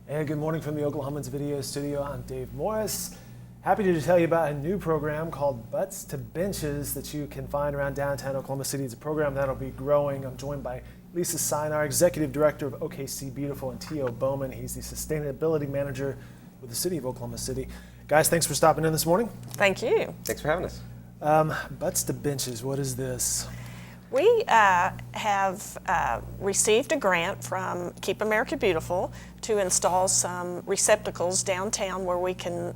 And good morning from the Oklahoman's video studio. I'm Dave Morris. Happy to tell you about a new program called Butts to Benches that you can find around downtown Oklahoma City. It's a program that'll be growing. I'm joined by Lisa Sinar, Executive Director of OKC Beautiful, and T.O. Bowman. He's the Sustainability Manager with the City of Oklahoma City. Guys, thanks for stopping in this morning. Thank you. Thanks for having us. Butts to Benches, what is this? We have received a grant from Keep America Beautiful to install some receptacles downtown where we can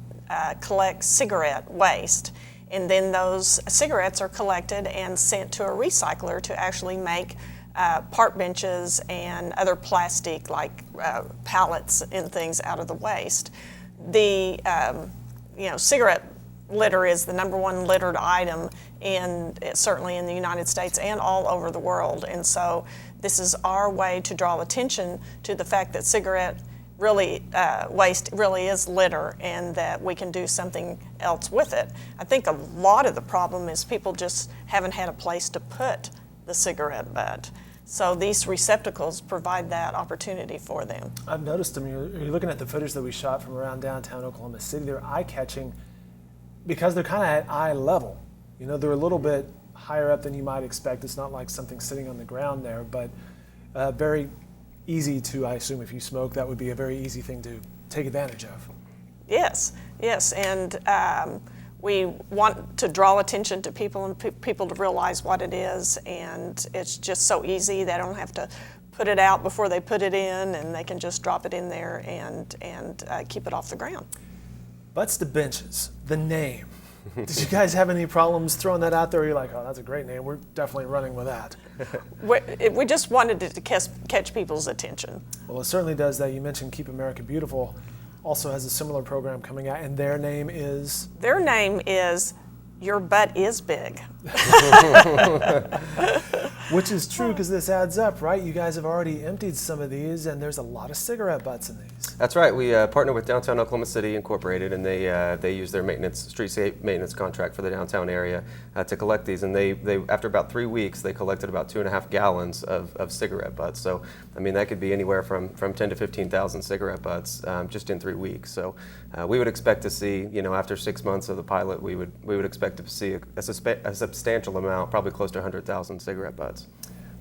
collect cigarette waste. And then those cigarettes are collected and sent to a recycler to actually make park benches and other plastic like pallets and things out of the waste. The cigarette litter is the #1 littered item certainly in the United States and all over the world. And so this is our way to draw attention to the fact that cigarette waste really is litter and that we can do something else with it. I think a lot of the problem is people just haven't had a place to put the cigarette butt. So these receptacles provide that opportunity for them. I've noticed them. You're looking at the footage that we shot from around downtown Oklahoma City. They're eye-catching because they're kind of at eye level. You know, they're a little bit higher up than you might expect. It's not like something sitting on the ground there, but very easy to, I assume if you smoke, that would be a very easy thing to take advantage of. Yes, and we want to draw attention to people and people to realize what it is, and it's just so easy. They don't have to put it out before they put it in, and they can just drop it in there and keep it off the ground. Butts to Benches, the name. Did you guys have any problems throwing that out there? Or you're like, oh, that's a great name. We're definitely running with that. We just wanted it to catch people's attention. Well, it certainly does that. You mentioned Keep America Beautiful also has a similar program coming out, and their name is? Their name is Your Butt is Big. Which is true because this adds up, right? You guys have already emptied some of these, and there's a lot of cigarette butts in these. That's right. We partner with Downtown Oklahoma City Incorporated, and they use their street safe maintenance contract for the downtown area to collect these. And they after about 3 weeks, they collected about 2.5 gallons of cigarette butts. So, I mean, that could be anywhere from 10 to 15,000 cigarette butts just in 3 weeks. So, we would expect to see, after 6 months of the pilot, we would expect to see a substantial amount, probably close to 100,000 cigarette butts.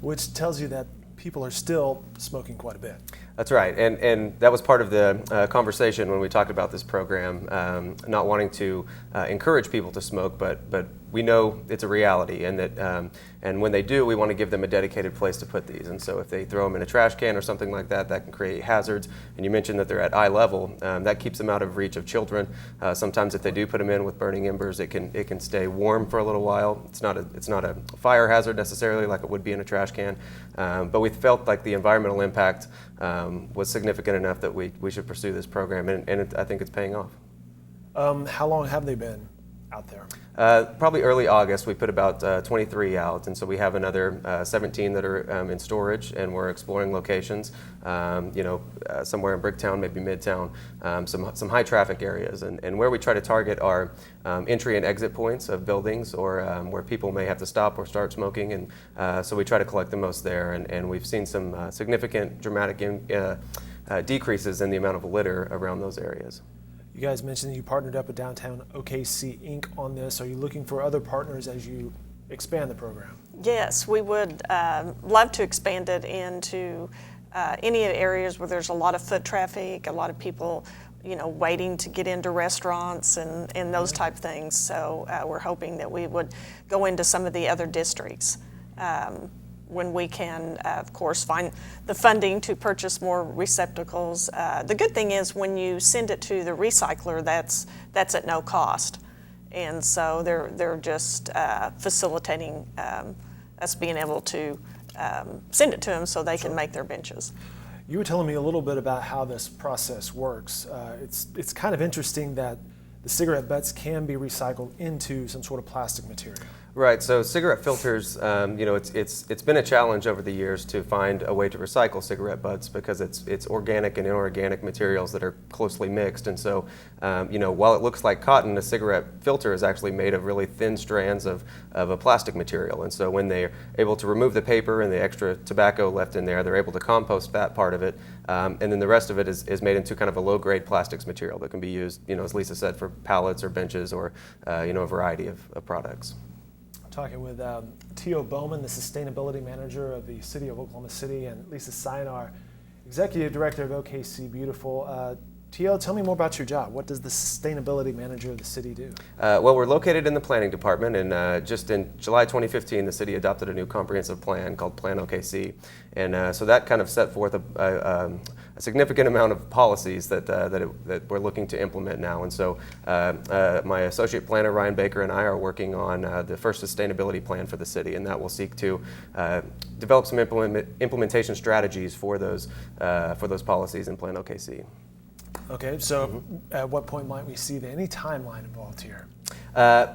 Which tells you that people are still smoking quite a bit. That's right, and that was part of the conversation when we talked about this program, not wanting to encourage people to smoke, but we know it's a reality, and that and when they do, we want to give them a dedicated place to put these. And so if they throw them in a trash can or something like that, that can create hazards. And you mentioned that they're at eye level. That keeps them out of reach of children. Sometimes if they do put them in with burning embers, it can stay warm for a little while. It's not a fire hazard necessarily like it would be in a trash can, but we felt like the environmental impact was significant enough that we should pursue this program, and I think it's paying off. How long have they been out there? Probably early August. We put about 23 out, and so we have another 17 that are in storage, and we're exploring locations, somewhere in Bricktown, maybe Midtown, some high traffic areas, and where we try to target are entry and exit points of buildings or where people may have to stop or start smoking, and so we try to collect the most there, and we've seen some significant dramatic decreases in the amount of litter around those areas. You guys mentioned that you partnered up with Downtown OKC Inc. on this. Are you looking for other partners as you expand the program? Yes, we would love to expand it into any areas where there's a lot of foot traffic, a lot of people, waiting to get into restaurants and those type of things. So we're hoping that we would go into some of the other districts when we can, of course, find the funding to purchase more receptacles. The good thing is when you send it to the recycler, that's at no cost. And so they're just facilitating us being able to send it to them so they can make their benches. You were telling me a little bit about how this process works. It's kind of interesting that the cigarette butts can be recycled into some sort of plastic material. Right. So cigarette filters, it's been a challenge over the years to find a way to recycle cigarette butts because it's organic and inorganic materials that are closely mixed. And so, while it looks like cotton, a cigarette filter is actually made of really thin strands of a plastic material. And so when they're able to remove the paper and the extra tobacco left in there, they're able to compost that part of it. And then the rest of it is made into kind of a low-grade plastics material that can be used, as Lisa said, for pallets or benches or, a variety of products. Talking with T.O. Bowman, the Sustainability Manager of the City of Oklahoma City, and Lisa Saynar, Executive Director of OKC Beautiful. T.O., tell me more about your job. What does the Sustainability Manager of the city do? Well, we're located in the Planning Department, and just in July 2015, the city adopted a new comprehensive plan called Plan OKC. And so that kind of set forth a significant amount of policies that we're looking to implement now. And so my associate planner, Ryan Baker, and I are working on the first sustainability plan for the city, and that will seek to develop some implementation strategies for those policies in Plan OKC. Okay, so at what point might we see any timeline involved here?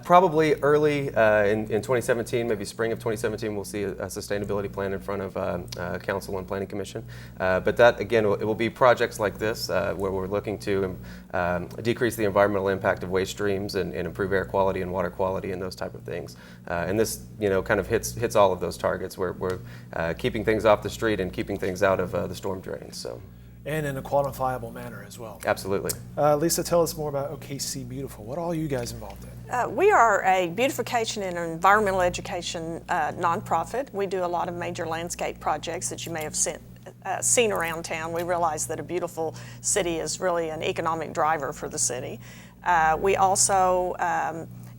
Probably early in 2017, maybe spring of 2017, we'll see a sustainability plan in front of Council and Planning Commission. But that, again, it will be projects like this where we're looking to decrease the environmental impact of waste streams and improve air quality and water quality and those type of things. And this, kind of hits all of those targets. We're keeping things off the street and keeping things out of the storm drains. So. And in a quantifiable manner as well. Absolutely. Lisa, tell us more about OKC Beautiful. What are all you guys involved in? We are a beautification and environmental education nonprofit. We do a lot of major landscape projects that you may have seen around town. We realize that a beautiful city is really an economic driver for the city. We also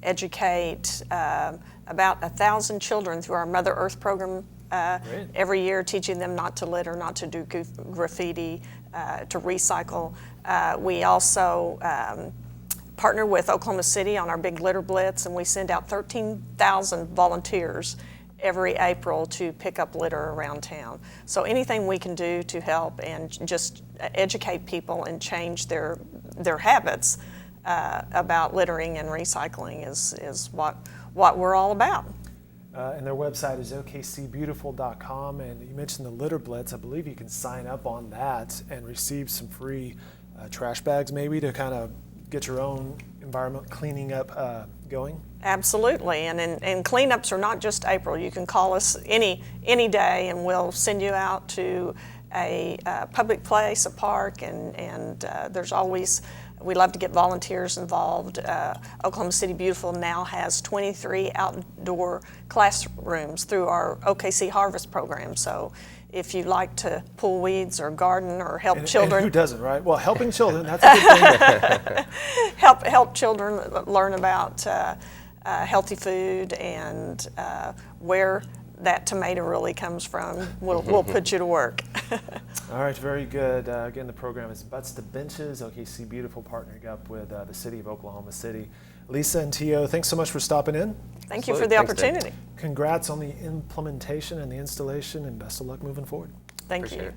educate about 1,000 children through our Mother Earth program every year, teaching them not to litter, not to do graffiti, to recycle. We also partner with Oklahoma City on our big litter blitz, and we send out 13,000 volunteers every April to pick up litter around town. So anything we can do to help and just educate people and change their habits about littering and recycling is what we're all about. And their website is okcbeautiful.com, and you mentioned the litter blitz. I believe you can sign up on that and receive some free trash bags maybe to kind of get your own environment cleaning up going. Absolutely, and cleanups are not just April. You can call us any day and we'll send you out to a public place, a park, and there's always, we love to get volunteers involved. Oklahoma City Beautiful now has 23 outdoor classrooms through our OKC Harvest program. So if you like to pull weeds or garden or help children. And who doesn't, right? Well, helping children, that's a good thing. help children learn about healthy food and where that tomato really comes from. We'll put you to work. All right, very good. Again, the program is Butts to Benches, OKC Beautiful, partnering up with the City of Oklahoma City. Lisa and T.O., thanks so much for stopping in. Thank you for the opportunity. Congrats on the implementation and the installation, and best of luck moving forward. Thank Appreciate you. it.